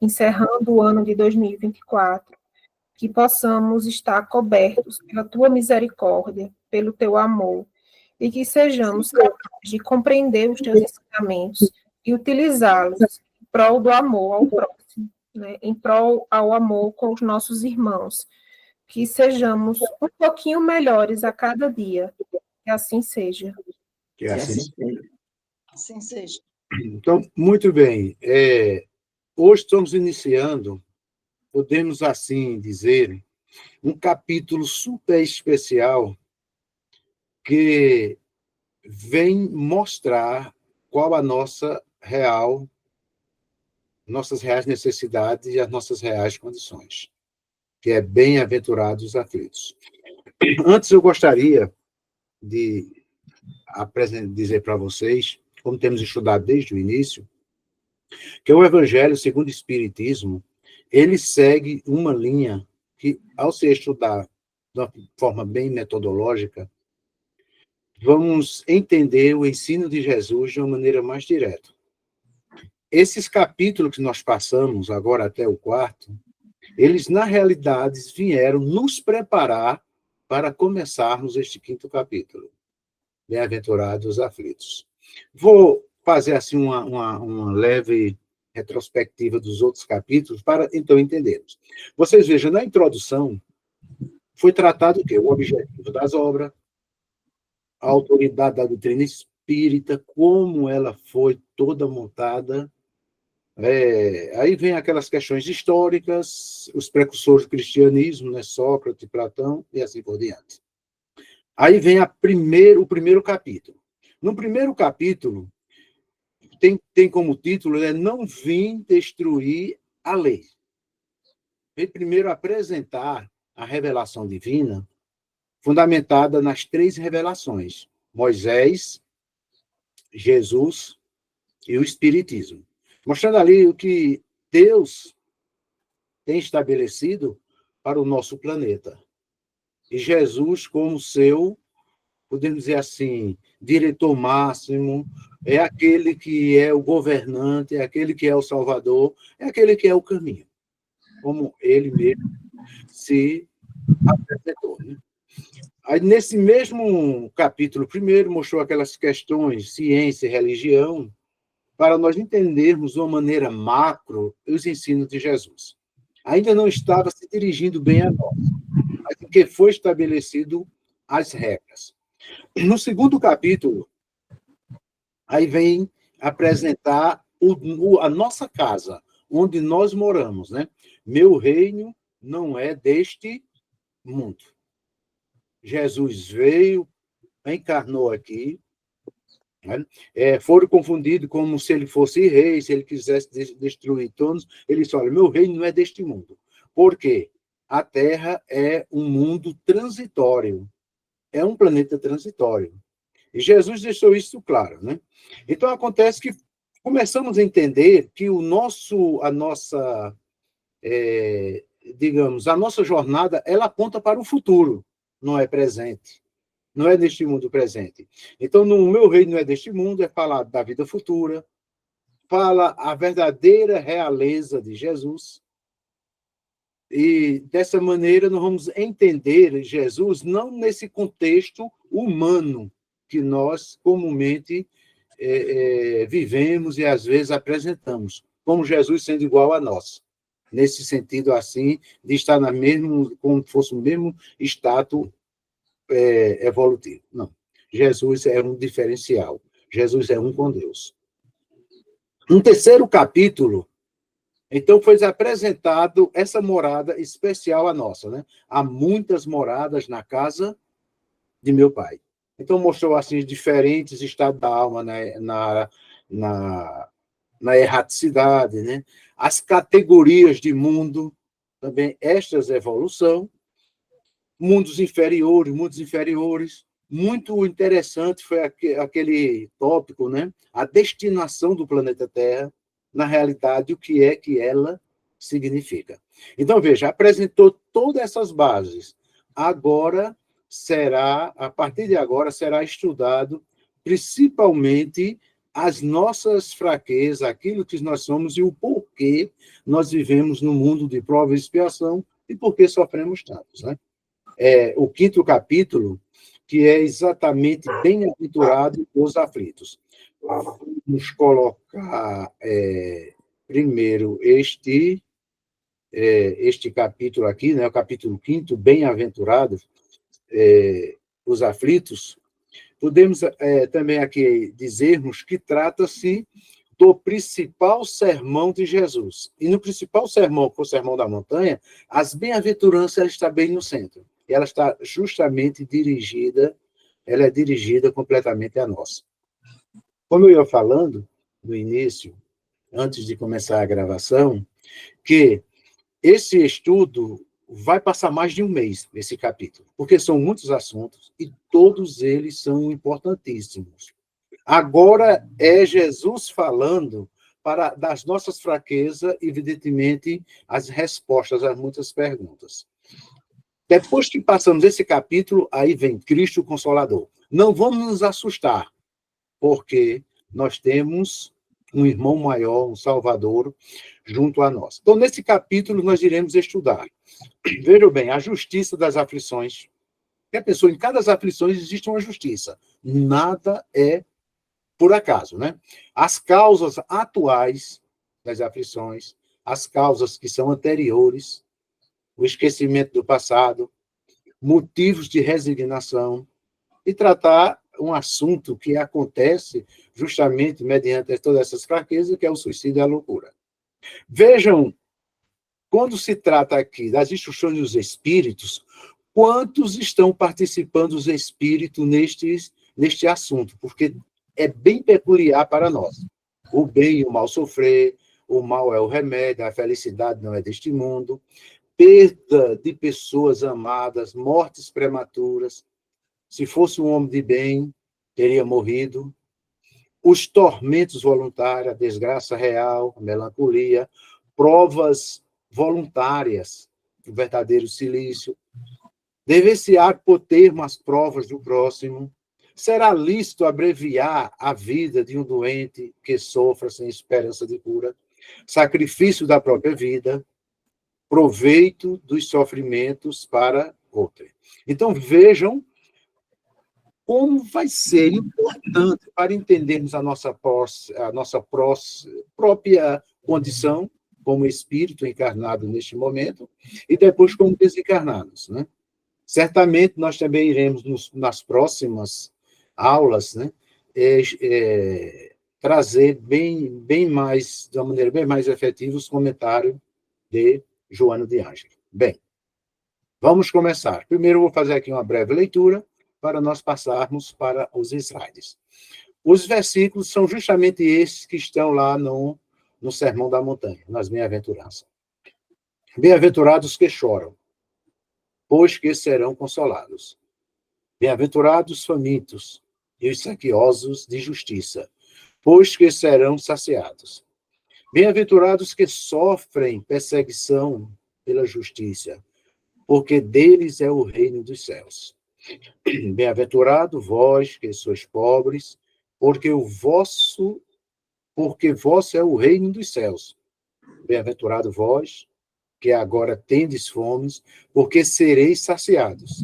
encerrando o ano de 2024, que possamos estar cobertos pela tua misericórdia, pelo teu amor, e que sejamos capazes de compreender os teus ensinamentos e utilizá-los em prol do amor ao próximo, né? Em prol ao amor com os nossos irmãos, que sejamos um pouquinho melhores a cada dia, que assim seja. Que assim seja. Assim seja. Então, muito bem. Hoje estamos iniciando, podemos assim dizer, um capítulo super especial que vem mostrar qual a nossas reais necessidades e as nossas reais condições, que é bem-aventurados os aflitos. Antes, eu gostaria de dizer para vocês, como temos estudado desde o início, que o Evangelho, segundo o Espiritismo, ele segue uma linha que, ao ser estudado de uma forma bem metodológica, vamos entender o ensino de Jesus de uma maneira mais direta. Esses capítulos que nós passamos, agora até o 4, eles, na realidade, vieram nos preparar para começarmos este 5º capítulo. Bem-aventurados os aflitos. Vou fazer assim uma leve retrospectiva dos outros capítulos para, então, entendermos. Vocês vejam, na introdução, foi tratado o quê? O objetivo das obras, a autoridade da doutrina espírita, como ela foi toda montada. Aí vem aquelas questões históricas, os precursores do cristianismo, né? Sócrates, Platão, e assim por diante. Aí vem o primeiro capítulo. No primeiro capítulo, tem como título, Não Vim Destruir a Lei. Vem primeiro apresentar a revelação divina, fundamentada nas 3 revelações: Moisés, Jesus e o Espiritismo. Mostrando ali o que Deus tem estabelecido para o nosso planeta. E Jesus, como seu, podemos dizer assim, diretor máximo, é aquele que é o governante, é aquele que é o salvador, é aquele que é o caminho, como ele mesmo se apresentou, né? Aí, nesse mesmo capítulo primeiro, mostrou aquelas questões, ciência e religião, para nós entendermos de uma maneira macro os ensinos de Jesus. Ainda não estava se dirigindo bem a nós, mas porque foi estabelecido as regras. No segundo capítulo, aí vem apresentar a nossa casa, onde nós moramos, né? Meu reino não é deste mundo. Jesus veio, encarnou aqui, né? Foram confundidos como se ele fosse rei, se ele quisesse destruir todos. Ele disse, olha, meu reino não é deste mundo. Por quê? A Terra é um mundo transitório, é um planeta transitório. E Jesus deixou isso claro, né? Então, acontece que começamos a entender que digamos, a nossa jornada, ela aponta para o futuro, não é presente. Não é neste mundo presente. Então, no meu reino não é deste mundo, é falar da vida futura, fala a verdadeira realeza de Jesus. E, dessa maneira, nós vamos entender Jesus não nesse contexto humano que nós comumente vivemos e, às vezes, apresentamos, como Jesus sendo igual a nós. Nesse sentido, assim, de estar como fosse o mesmo status evolutivo. Não. Jesus é um diferencial. Jesus é um com Deus. No terceiro capítulo, então, foi apresentado essa morada especial a nossa, né? Há muitas moradas na casa de meu pai. Então, mostrou, assim, diferentes estados da alma, né? na erraticidade, né? As categorias de mundo, também estas evolução, mundos inferiores. Muito interessante foi aquele tópico, né? A destinação do planeta Terra, na realidade, o que é que ela significa. Então, veja, apresentou todas essas bases. A partir de agora, será estudado principalmente as nossas fraquezas, aquilo que nós somos e o que nós vivemos num mundo de prova e expiação e por que sofremos tantos, né? O 5º capítulo, que é exatamente bem-aventurado os aflitos. Vamos colocar primeiro este capítulo aqui, né, o capítulo 5º, bem-aventurados os aflitos. Podemos também aqui dizermos que trata-se do principal sermão de Jesus. E no principal sermão, que foi o Sermão da Montanha, as bem-aventuranças estão bem no centro. E ela está justamente dirigida, ela é dirigida completamente a nós. Como eu ia falando no início, antes de começar a gravação, que esse estudo vai passar mais de um mês, esse capítulo, porque são muitos assuntos e todos eles são importantíssimos. Agora é Jesus falando das nossas fraquezas, evidentemente, as respostas a muitas perguntas. Depois que passamos esse capítulo, aí vem Cristo Consolador. Não vamos nos assustar, porque nós temos um irmão maior, um Salvador, junto a nós. Então, nesse capítulo, nós iremos estudar. Vejam bem, a justiça das aflições. A pessoa, em cada aflições existe uma justiça. Nada é por acaso, né? As causas atuais das aflições, as causas que são anteriores, o esquecimento do passado, motivos de resignação, e tratar um assunto que acontece justamente mediante todas essas fraquezas, que é o suicídio e a loucura. Vejam, quando se trata aqui das instruções dos espíritos, quantos estão participando os espíritos neste assunto? Porque é bem peculiar para nós. O bem e o mal sofrer, o mal é o remédio, a felicidade não é deste mundo, perda de pessoas amadas, mortes prematuras. Se fosse um homem de bem, teria morrido. Os tormentos voluntários, a desgraça real, a melancolia, provas voluntárias, o verdadeiro silício. Dever-se-á por termo as provas do próximo. Será lícito abreviar a vida de um doente que sofra sem esperança de cura. Sacrifício da própria vida. Proveito dos sofrimentos para outrem. Então, vejam como vai ser importante para entendermos a nossa própria condição como espírito encarnado neste momento e depois como desencarnados, né? Certamente nós também iremos, nas próximas aulas, né, trazer bem mais, de uma maneira bem mais efetiva, os comentários de Joana de Ângelo. Bem, vamos começar. Primeiro eu vou fazer aqui uma breve leitura para nós passarmos para os slides. Os versículos são justamente esses que estão lá no Sermão da Montanha, nas bem-aventuranças. Bem-aventurados que choram, pois que serão consolados. Bem-aventurados os famintos e os sequiosos de justiça, pois que serão saciados. Bem-aventurados que sofrem perseguição pela justiça, porque deles é o reino dos céus. Bem-aventurado vós que sois pobres, porque vosso é o reino dos céus. Bem-aventurado vós que agora tendes fomes, porque sereis saciados.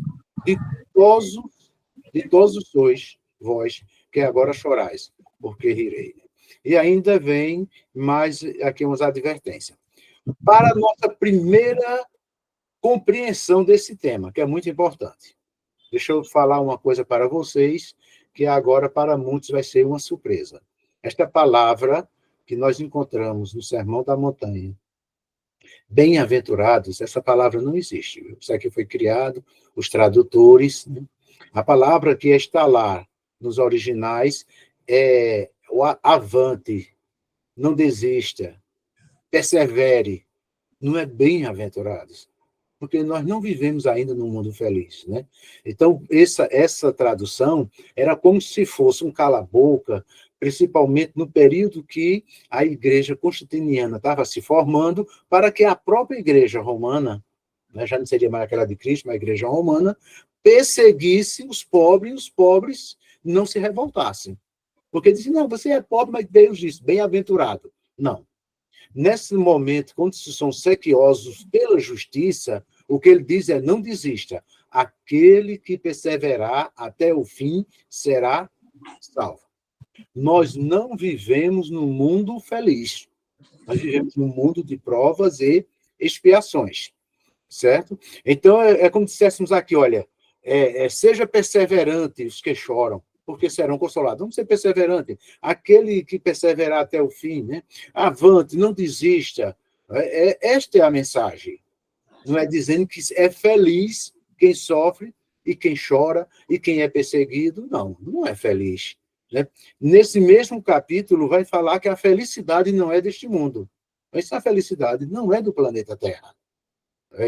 Ditosos sois vós que agora chorais, porque rirei. E ainda vem mais aqui umas advertências. Para a nossa primeira compreensão desse tema, que é muito importante. Deixa eu falar uma coisa para vocês, que agora para muitos vai ser uma surpresa. Esta palavra que nós encontramos no Sermão da Montanha, bem-aventurados, essa palavra não existe. Isso aqui foi criado, os tradutores, né? A palavra que está lá nos originais é o avante, não desista, persevere, não é bem-aventurados, porque nós não vivemos ainda num mundo feliz, né? Então, essa tradução era como se fosse um cala-boca, principalmente no período que a igreja constantiniana estava se formando, para que a própria igreja romana, né, já não seria mais aquela de Cristo, mas a igreja romana, perseguisse os pobres, e os pobres não se revoltassem. Porque dizem, não, você é pobre, mas Deus diz, bem-aventurado. Não. Nesse momento, quando são sequiosos pela justiça, o que ele diz é: não desista. Aquele que perseverar até o fim será salvo. Nós não vivemos num mundo feliz. Nós vivemos num mundo de provas e expiações, certo? Então, é como se disséssemos aqui, olha, seja perseverante os que choram, porque serão consolados. Vamos ser perseverante. Aquele que perseverar até o fim, né? Avante, não desista. Esta é a mensagem. Não é dizendo que é feliz quem sofre e quem chora e quem é perseguido. Não, não é feliz. Né? Nesse mesmo capítulo vai falar que a felicidade não é deste mundo. Mas a felicidade não é do planeta Terra.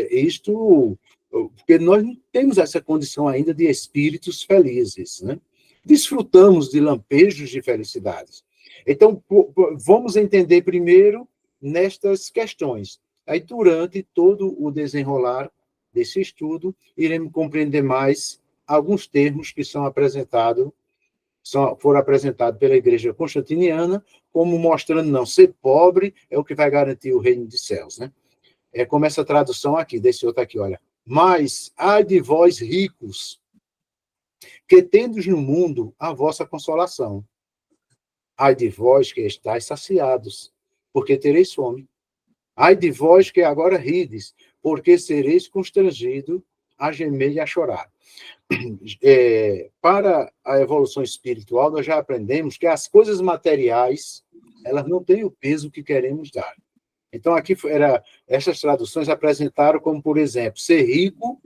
Isto, porque nós não temos essa condição ainda de espíritos felizes, né? Desfrutamos de lampejos de felicidade. Então, vamos entender primeiro nestas questões. Aí, durante todo o desenrolar desse estudo, iremos compreender mais alguns termos que foram apresentados pela Igreja Constantiniana, como mostrando, não, ser pobre é o que vai garantir o reino dos céus, né? Como essa tradução aqui, desse outro aqui, olha. Mas, ai de vós ricos, que tendes no mundo a vossa consolação. Ai de vós que estáis saciados, porque tereis fome. Ai de vós que agora rides, porque sereis constrangido a gemer e a chorar. Para a evolução espiritual, nós já aprendemos que as coisas materiais, elas não têm o peso que queremos dar. Então, aqui essas traduções apresentaram como, por exemplo, ser rico,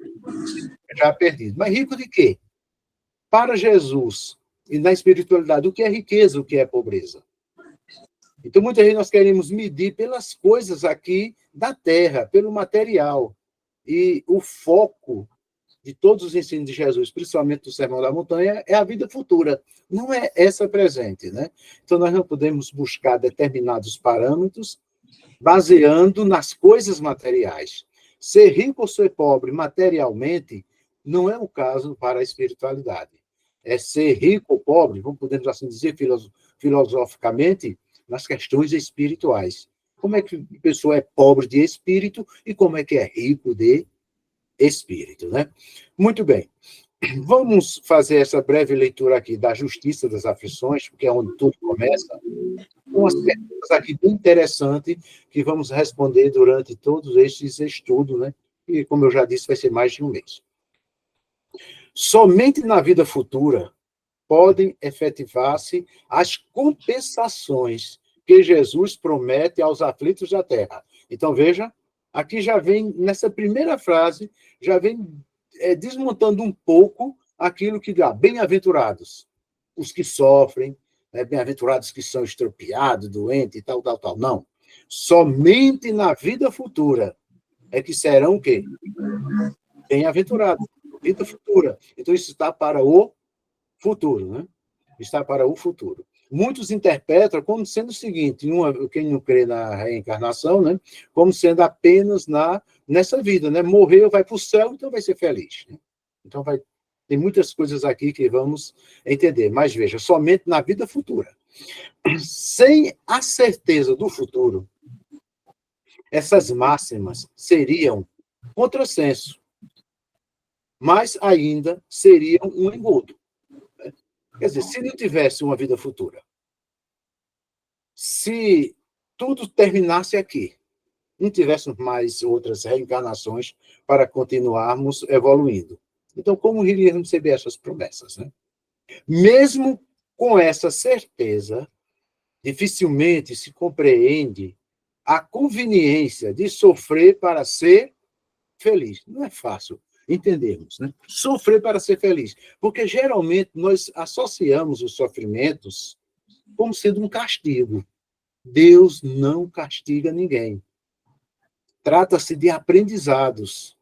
já perdido. Mas rico de quê? Para Jesus e na espiritualidade, o que é riqueza, o que é pobreza? Então, muitas vezes nós queremos medir pelas coisas aqui da terra, pelo material. E o foco de todos os ensinos de Jesus, principalmente do Sermão da Montanha, é a vida futura, não é essa presente, né? Então, nós não podemos buscar determinados parâmetros baseando nas coisas materiais. Ser rico ou ser pobre materialmente não é o caso para a espiritualidade. É ser rico ou pobre, podemos assim dizer filosoficamente, nas questões espirituais. Como é que a pessoa é pobre de espírito e como é que é rico de espírito, né? Muito bem. Vamos fazer essa breve leitura aqui da Justiça das Aflições, porque é onde tudo começa. Umas perguntas aqui bem interessantes que vamos responder durante todos estes estudos, né? E, como eu já disse, vai ser mais de um mês. Somente na vida futura podem efetivar-se as compensações que Jesus promete aos aflitos da terra. Então, veja, aqui já vem, nessa primeira frase, já vem desmontando um pouco aquilo que dá, bem-aventurados, os que sofrem, né, bem-aventurados que são estropiados, doentes e tal. Não. Somente na vida futura é que serão o quê? Bem-aventurados. Vida futura. Então, isso está para o futuro, né? Está para o futuro. Muitos interpretam como sendo o seguinte, quem não crê na reencarnação, né? Como sendo apenas nessa vida, né? Morreu, vai para o céu, então vai ser feliz. Né? Então, tem muitas coisas aqui que vamos entender. Mas, veja, somente na vida futura. Sem a certeza do futuro, essas máximas seriam contrassenso, mas ainda seriam um engodo. Quer dizer, se não tivesse uma vida futura, se tudo terminasse aqui, não tivéssemos mais outras reencarnações para continuarmos evoluindo. Então, como iríamos receber essas promessas? Né? Mesmo com essa certeza, dificilmente se compreende a conveniência de sofrer para ser feliz. Não é fácil entendermos, né? Sofrer para ser feliz. Porque, geralmente, nós associamos os sofrimentos como sendo um castigo. Deus não castiga ninguém. Trata-se de aprendizados.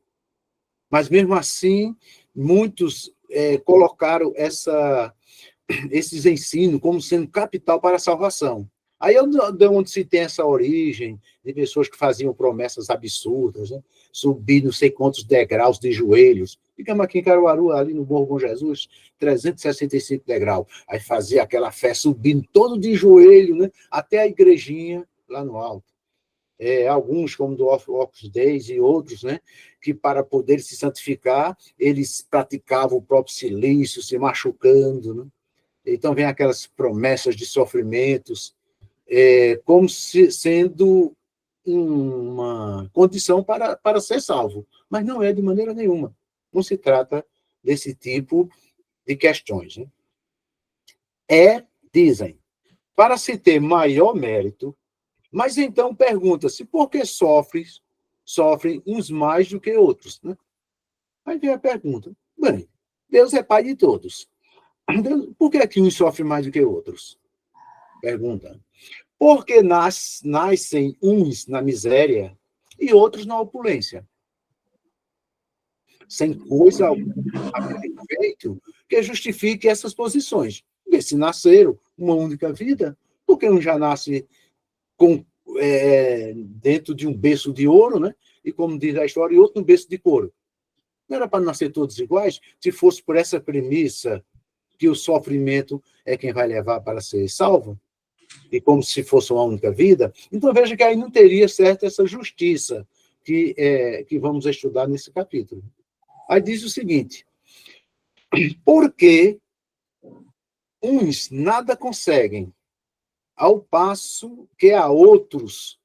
Mas, mesmo assim, muitos colocaram esses ensinos como sendo capital para a salvação. Aí é de onde se tem essa origem de pessoas que faziam promessas absurdas, né? Subir não sei quantos degraus de joelhos. Ficamos aqui em Caruaru, ali no Morro Bom Jesus, 365 degraus. Aí fazia aquela fé subindo todo de joelho, né? Até a igrejinha lá no alto. alguns, como do Opus Dei e outros, né, que para poder se santificar, eles praticavam o próprio silício, se machucando. Né? Então, vem aquelas promessas de sofrimentos, como sendo uma condição para ser salvo. Mas não é de maneira nenhuma. Não se trata desse tipo de questões. Né? Dizem, para se ter maior mérito, mas então pergunta-se, por que sofrem uns mais do que outros? Né? Aí vem a pergunta, bem, Deus é pai de todos. Por que é que uns sofrem mais do que outros? Pergunta. Porque nascem uns na miséria e outros na opulência. Sem coisa alguma feito que justifique essas posições. Porque se nasceram uma única vida, por que um já nasce dentro de um berço de ouro, né? E como diz a história, e outro no berço de couro? Não era para nascer todos iguais? Se fosse por essa premissa que o sofrimento é quem vai levar para ser salvo, e como se fosse uma única vida, então veja que aí não teria certo essa justiça que vamos estudar nesse capítulo. Aí diz o seguinte, porque uns nada conseguem, ao passo que a outros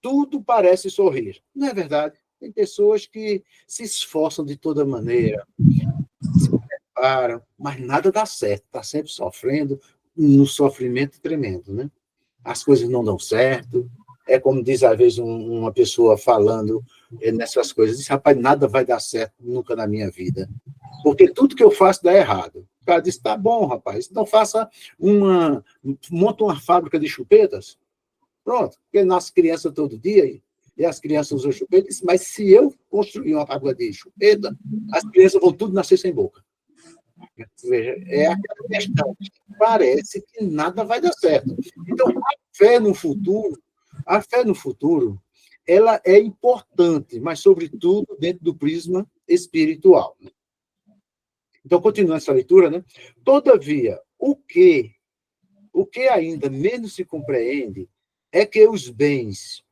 tudo parece sorrir. Não é verdade? Tem pessoas que se esforçam de toda maneira, se preparam, mas nada dá certo, está sempre sofrendo, no sofrimento tremendo, né? As coisas não dão certo, é como diz, às vezes, uma pessoa falando nessas coisas, diz, rapaz, nada vai dar certo nunca na minha vida, porque tudo que eu faço dá errado. O cara diz, tá bom, rapaz, então monta uma fábrica de chupetas, pronto, porque nasce criança todo dia, e as crianças usam chupeta, mas se eu construir uma fábrica de chupeta, as crianças vão tudo nascer sem boca. Veja, é aquela questão, parece que nada vai dar certo. Então, a fé no futuro, ela é importante, mas, sobretudo, dentro do prisma espiritual. Então, continuando essa leitura, né? Todavia, o que ainda menos se compreende é que os bens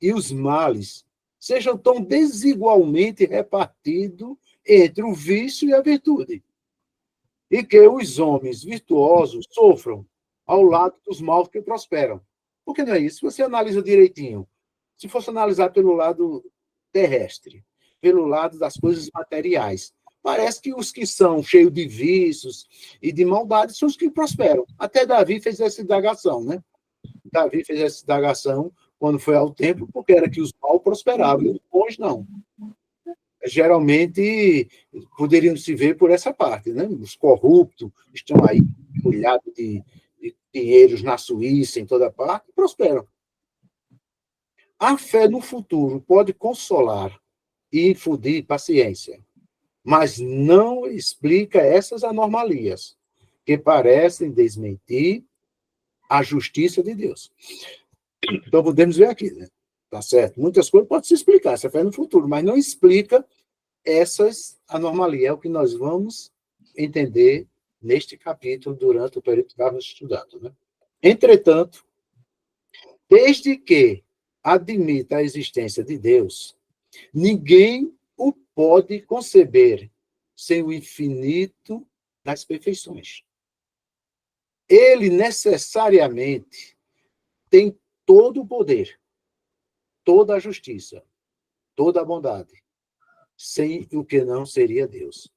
e os males sejam tão desigualmente repartidos entre o vício e a virtude, e que os homens virtuosos sofram ao lado dos maus que prosperam. Porque não é isso? Se você analisa direitinho, se fosse analisar pelo lado terrestre, pelo lado das coisas materiais, parece que os que são cheios de vícios e de maldade são os que prosperam. Até Davi fez essa indagação, né? Davi fez essa indagação quando foi ao templo, porque era que os maus prosperavam, e os bons não. Geralmente poderiam se ver por essa parte, né? Os corruptos estão aí, molhados de dinheiros na Suíça, em toda parte, prosperam. A fé no futuro pode consolar e infundir paciência, mas não explica essas anomalias que parecem desmentir a justiça de Deus. Então, podemos ver aqui, né? Tá certo? Muitas coisas podem se explicar, essa fé no futuro, mas não explica essas anomalias, é o que nós vamos entender neste capítulo durante o período que estávamos estudando. Né? Entretanto, desde que admita a existência de Deus, ninguém o pode conceber sem o infinito das perfeições. Ele necessariamente tem todo o poder, toda a justiça, toda a bondade, sem o que não seria Deus.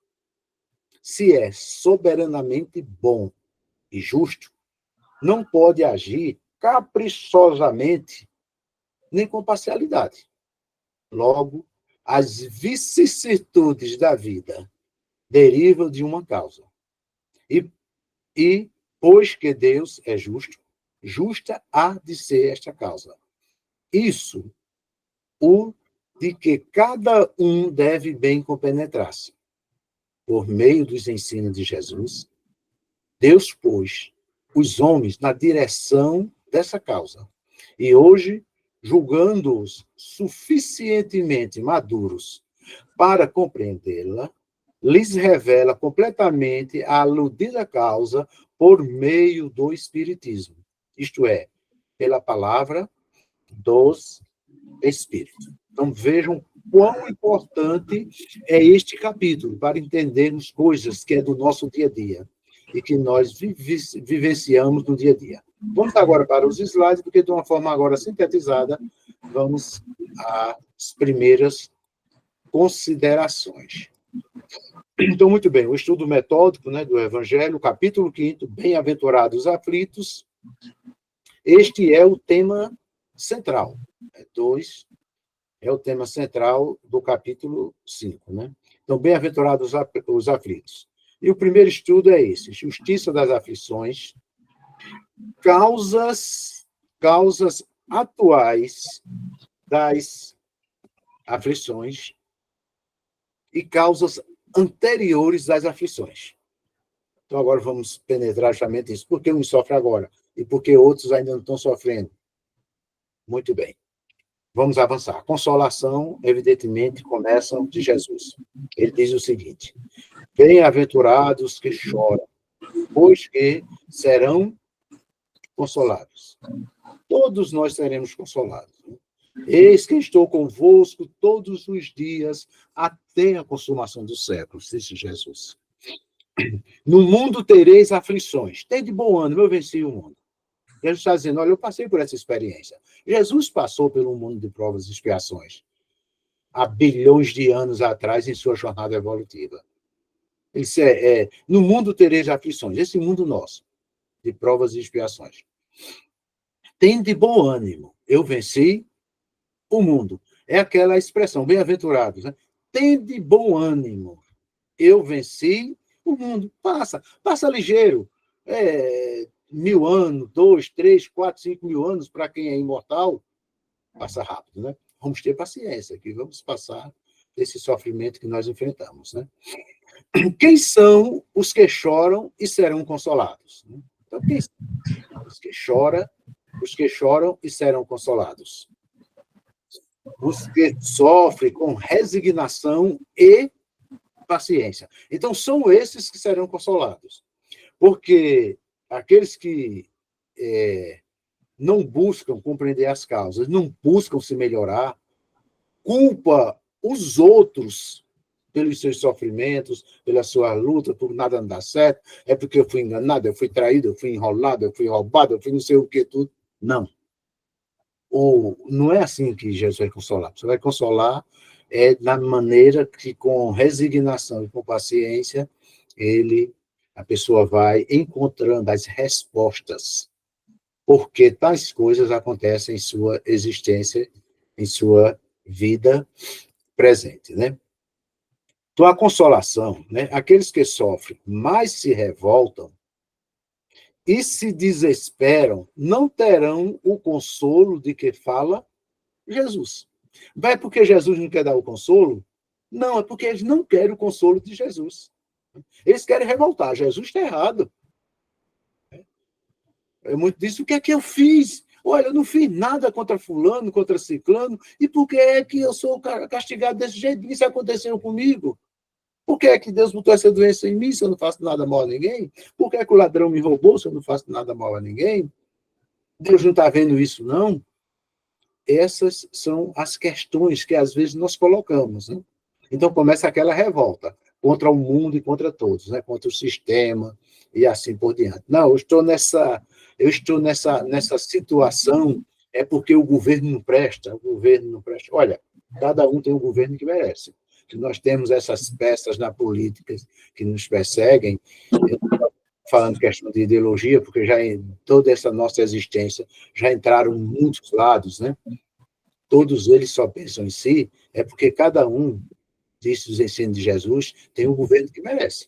Se é soberanamente bom e justo, não pode agir caprichosamente nem com parcialidade. Logo, as vicissitudes da vida derivam de uma causa. E pois que Deus é justo, justa há de ser esta causa. Isso, o de que cada um deve bem compenetrar-se. Por meio dos ensinos de Jesus, Deus pôs os homens na direção dessa causa. E hoje, julgando-os suficientemente maduros para compreendê-la, lhes revela completamente a aludida causa por meio do Espiritismo, isto é, pela palavra dos espírito. Então, vejam quão importante é este capítulo para entendermos coisas que é do nosso dia a dia e que nós vivenciamos no dia a dia. Vamos agora para os slides, porque de uma forma agora sintetizada, vamos às primeiras considerações. Então, muito bem, o estudo metódico, né, do Evangelho, capítulo 5º, Bem-aventurados aflitos. Este é o tema central. 2 é o tema central do capítulo 5. Né? Então, bem-aventurados os aflitos. E o primeiro estudo é esse: justiça das aflições, causas atuais das aflições e causas anteriores das aflições. Então, agora vamos penetrar justamente isso. Por que uns sofrem agora? E por que outros ainda não estão sofrendo? Muito bem. Vamos avançar. A consolação, evidentemente, começa de Jesus. Ele diz o seguinte: bem-aventurados que choram, pois que serão consolados. Todos nós seremos consolados. Eis que estou convosco todos os dias até a consumação dos séculos, disse Jesus. No mundo tereis aflições. Tem de bom ânimo, eu venci o mundo. Jesus está dizendo, olha, eu passei por essa experiência. Jesus passou pelo mundo de provas e expiações há bilhões de anos atrás em sua jornada evolutiva. Isso no mundo tereis aflições, esse mundo nosso, de provas e expiações. Tem de bom ânimo, eu venci o mundo. É aquela expressão, bem-aventurados, né? Tem de bom ânimo, eu venci o mundo. Passa ligeiro. 1000 anos, 2, 3, 4, 5 mil anos, para quem é imortal, passa rápido, né? Vamos ter paciência aqui, vamos passar esse sofrimento que nós enfrentamos, né? Quem são os que choram e serão consolados? Então, quem são os que choram e serão consolados? Os que sofrem com resignação e paciência. Então, são esses que serão consolados. Porque aqueles que não buscam compreender as causas, não buscam se melhorar, culpa os outros pelos seus sofrimentos, pela sua luta, por nada não dar certo, é porque eu fui enganado, eu fui traído, eu fui enrolado, eu fui roubado, eu fui não sei o que tudo. Não. Não é assim que Jesus vai consolar. Você vai consolar da maneira que, com resignação e com paciência, a pessoa vai encontrando as respostas, porque tais coisas acontecem em sua existência, em sua vida presente, né? Então, a consolação, né? Aqueles que sofrem, mas se revoltam e se desesperam, não terão o consolo de que fala Jesus. Vai porque Jesus não quer dar o consolo? Não, é porque eles não querem o consolo de Jesus. Eles querem revoltar. Jesus está errado. É muito disso. O que é que eu fiz? Olha, eu não fiz nada contra fulano, contra ciclano. E por que é que eu sou castigado desse jeito? Isso aconteceu comigo. Por que é que Deus botou essa doença em mim se eu não faço nada mal a ninguém? Por que é que o ladrão me roubou se eu não faço nada mal a ninguém? Deus não está vendo isso, não? Essas são as questões que, às vezes, nós colocamos, né? Então, começa aquela revolta contra o mundo e contra todos, né? Contra o sistema e assim por diante. Não, eu estou nessa situação, é porque o governo não presta, Olha, cada um tem o governo que merece. Que nós temos essas peças na política que nos perseguem, falando questão de ideologia, porque já em toda essa nossa existência já entraram muitos lados, né? Todos eles só pensam em si, é porque cada um, disse os ensinos de Jesus, tem o governo que merece.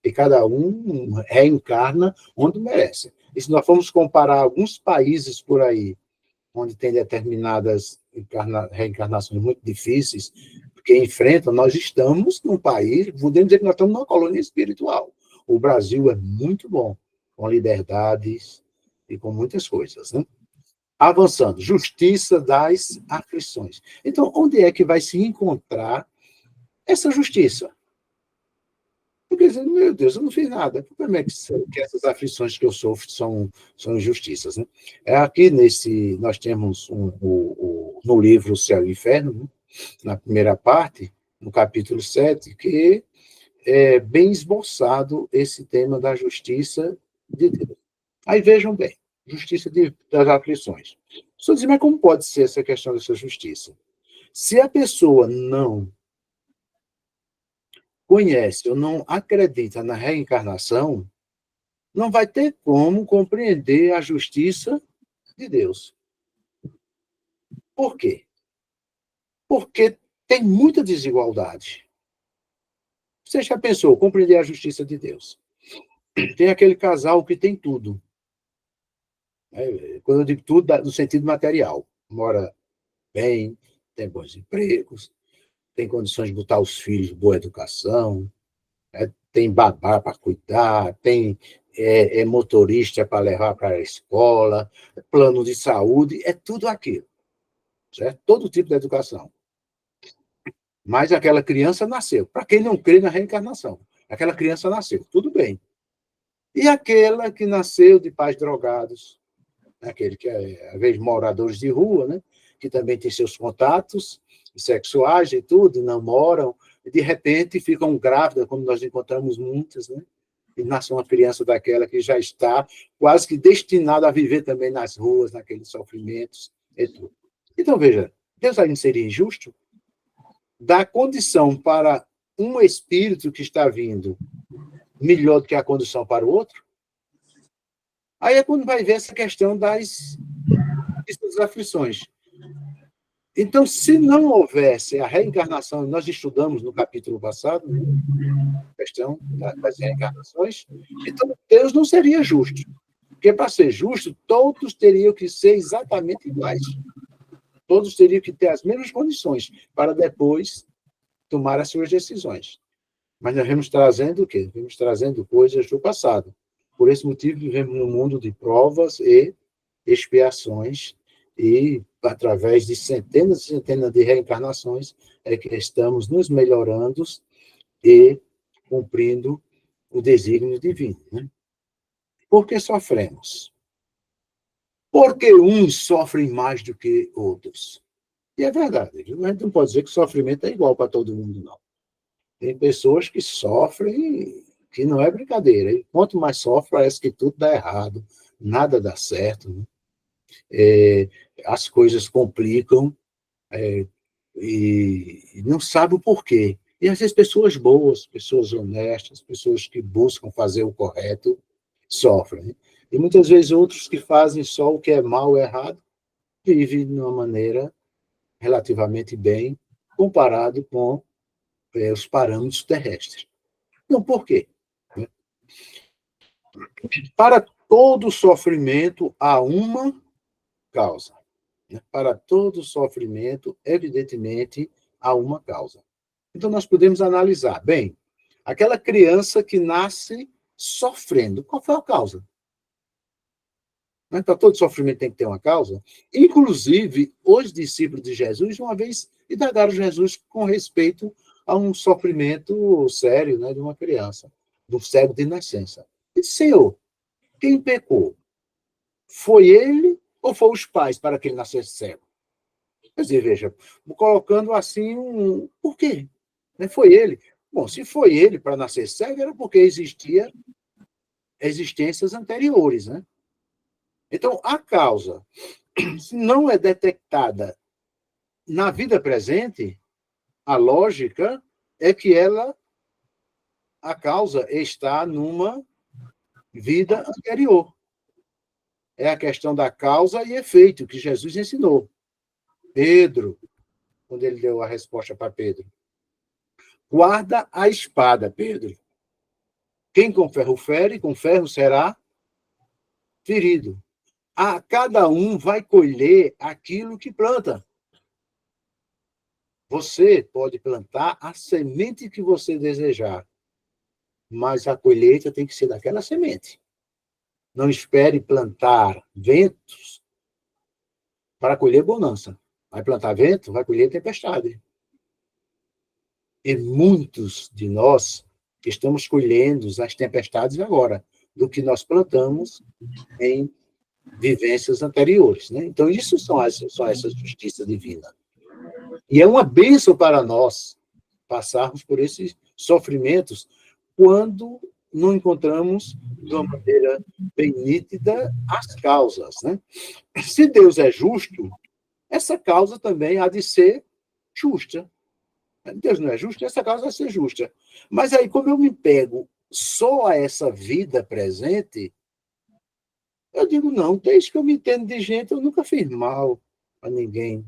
E cada um reencarna onde merece. E se nós formos comparar alguns países por aí, onde tem determinadas reencarnações muito difíceis, que enfrentam, nós estamos num país, podemos dizer que nós estamos numa colônia espiritual. O Brasil é muito bom, com liberdades e com muitas coisas, né? Avançando, justiça das aflições. Então, onde é que vai se encontrar essa justiça? Porque, meu Deus, eu não fiz nada. Como é que essas aflições que eu sofro são injustiças, né? Aqui nós temos o no livro O Céu e o Inferno, né? Na primeira parte, no capítulo 7, que é bem esboçado esse tema da justiça de Deus. Aí vejam bem, justiça das aflições. Só dizer, mas como pode ser essa questão dessa justiça? Se a pessoa não conhece ou não acredita na reencarnação, não vai ter como compreender a justiça de Deus. Por quê? Porque tem muita desigualdade. Você já pensou, compreender a justiça de Deus? Tem aquele casal que tem tudo. Quando eu digo tudo, no sentido material. Mora bem, tem bons empregos, tem condições de botar os filhos em boa educação, tem babá para cuidar, tem motorista para levar para a escola, plano de saúde, é tudo aquilo. Certo? Todo tipo de educação. Mas aquela criança nasceu. Para quem não crê na reencarnação, aquela criança nasceu, tudo bem. E aquela que nasceu de pais drogados, aquele que às vezes moradores de rua, né? Que também tem seus contatos sexuais e tudo, namoram, e de repente ficam grávidas, como nós encontramos muitas, né? E nasce uma criança daquela que já está quase que destinada a viver também nas ruas, naqueles sofrimentos e tudo. Então, veja, Deus ainda seria injusto dar condição para um espírito que está vindo melhor do que a condição para o outro? Aí é quando vai ver essa questão das aflições. Então, se não houvesse a reencarnação, nós estudamos no capítulo passado, né, a questão das reencarnações, então Deus não seria justo. Porque, para ser justo, todos teriam que ser exatamente iguais. Todos teriam que ter as mesmas condições para depois tomar as suas decisões. Mas nós vamos trazendo o quê? Vamos trazendo coisas do passado. Por esse motivo, vivemos num mundo de provas e expiações, e através de centenas e centenas de reencarnações é que estamos nos melhorando e cumprindo o desígnio divino. Né? Por que sofremos? Porque uns sofrem mais do que outros. E é verdade, a gente não pode dizer que o sofrimento é igual para todo mundo, não. Tem pessoas que sofrem, que não é brincadeira. E quanto mais sofre, parece que tudo dá errado, nada dá certo. Né? As coisas complicam e não sabe o porquê. E às vezes pessoas boas, pessoas honestas, pessoas que buscam fazer o correto, sofrem. Né? E muitas vezes outros que fazem só o que é mal, errado, vivem de uma maneira relativamente bem, comparado com os parâmetros terrestres. Então, por quê? Para todo sofrimento há uma causa. Para todo sofrimento, evidentemente, há uma causa. Então, nós podemos analisar. Bem, aquela criança que nasce sofrendo, qual foi a causa? Para todo sofrimento tem que ter uma causa. Inclusive, os discípulos de Jesus, uma vez, indagaram Jesus com respeito a um sofrimento sério, né, de uma criança, do cego de nascença. E disse, Senhor, quem pecou? Foi ele ou foram os pais para que ele nascesse cego? Quer dizer, veja, colocando assim, por quê? Foi ele. Bom, se foi ele para nascer cego, era porque existia existências anteriores, né? Então, a causa, se não é detectada na vida presente, a lógica é que a causa está numa vida anterior. É a questão da causa e efeito que Jesus ensinou. Pedro, quando ele deu a resposta para Pedro, guarda a espada, Pedro. Quem com ferro fere, com ferro será ferido. Cada um vai colher aquilo que planta. Você pode plantar a semente que você desejar, mas a colheita tem que ser daquela semente. Não espere plantar ventos para colher bonança. Vai plantar vento, vai colher tempestade. E muitos de nós estamos colhendo as tempestades agora, do que nós plantamos em vivências anteriores, né? Então, isso são essa justiça divina. E é uma bênção para nós passarmos por esses sofrimentos quando não encontramos de uma maneira bem nítida as causas, né? Se Deus é justo, essa causa também há de ser justa. Deus não é justo, essa causa vai ser justa. Mas aí, como eu me pego só a essa vida presente, eu digo, não, desde que eu me entendo de gente, eu nunca fiz mal a ninguém.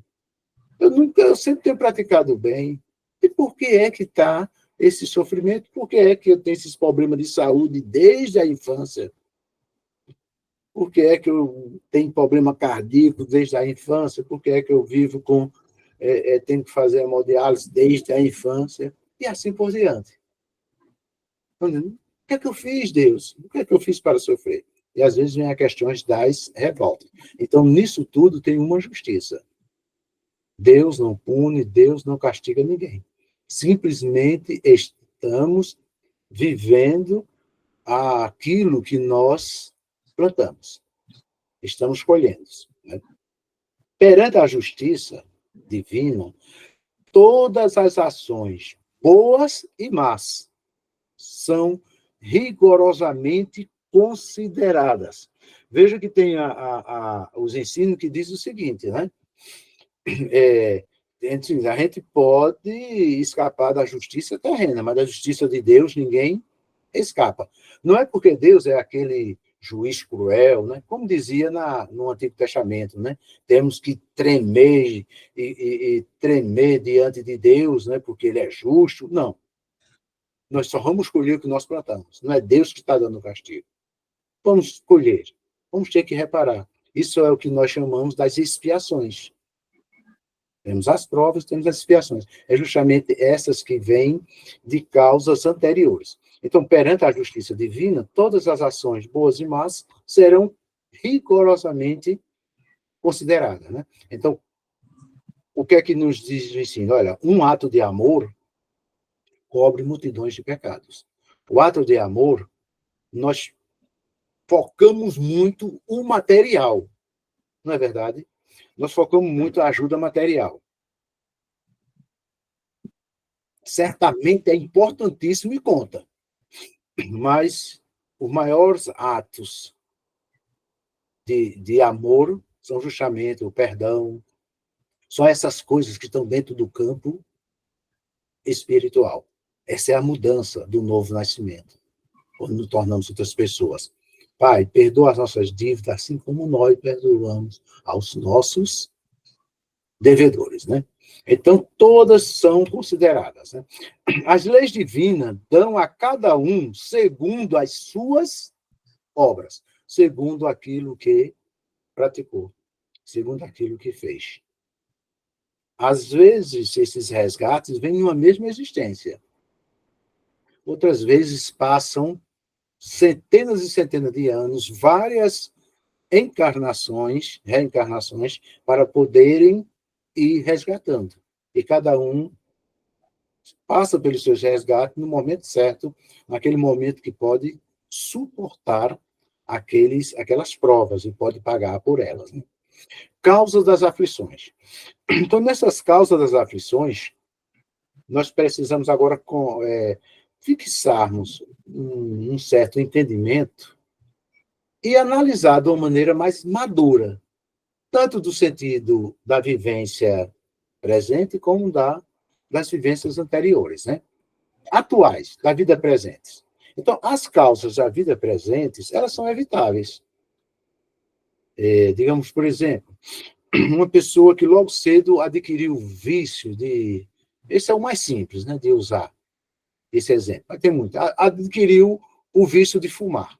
Eu sempre tenho praticado o bem. E por que é que está esse sofrimento? Por que é que eu tenho esses problemas de saúde desde a infância? Por que é que eu tenho problema cardíaco desde a infância? Por que é que eu vivo com... tenho que fazer hemodiálise desde a infância? E assim por diante. O que é que eu fiz, Deus? O que é que eu fiz para sofrer? E às vezes vem a questões das revoltas. Então, nisso tudo tem uma justiça. Deus não pune, Deus não castiga ninguém. Simplesmente estamos vivendo aquilo que nós plantamos. Estamos colhendo. Né? Perante a justiça divina, todas as ações, boas e más, são rigorosamente consideradas. Veja que tem os ensinos que diz o seguinte, né? A gente pode escapar da justiça terrena, mas da justiça de Deus ninguém escapa. Não é porque Deus é aquele juiz cruel, né? Como dizia no Antigo Testamento, né? Temos que tremer e tremer diante de Deus, né? Porque ele é justo. Não. Nós só vamos colher o que nós plantamos. Não é Deus que está dando o castigo. Vamos colher. Vamos ter que reparar. Isso é o que nós chamamos das expiações. Temos as provas, temos as expiações. É justamente essas que vêm de causas anteriores. Então, perante a justiça divina, todas as ações boas e más serão rigorosamente consideradas. Né? Então, o que é que nos diz o ensino? Olha, um ato de amor cobre multidões de pecados. O ato de amor, nós focamos muito o material, não é verdade? Nós focamos muito a ajuda material. Certamente é importantíssimo e conta, mas os maiores atos de amor são justamente o perdão, são essas coisas que estão dentro do campo espiritual. Essa é a mudança do novo nascimento, quando nos tornamos outras pessoas. Pai, perdoa as nossas dívidas, assim como nós perdoamos aos nossos devedores, né? Então, todas são consideradas. Né? As leis divinas dão a cada um segundo as suas obras, segundo aquilo que praticou, segundo aquilo que fez. Às vezes, esses resgates vêm em uma mesma existência. Outras vezes, passam centenas e centenas de anos, várias encarnações, reencarnações, para poderem ir resgatando. E cada um passa pelos seus resgates no momento certo, naquele momento que pode suportar aquelas provas e pode pagar por elas. Né? Causas das aflições. Então, nessas causas das aflições, nós precisamos agora fixarmos um certo entendimento e analisar de uma maneira mais madura, tanto do sentido da vivência presente como das vivências anteriores, né? Atuais, da vida presente. Então, as causas da vida presente, elas são evitáveis. Digamos, por exemplo, uma pessoa que logo cedo adquiriu o vício de... Esse é o mais simples, né, de usar esse exemplo. Mas tem muito. Adquiriu o vício de fumar.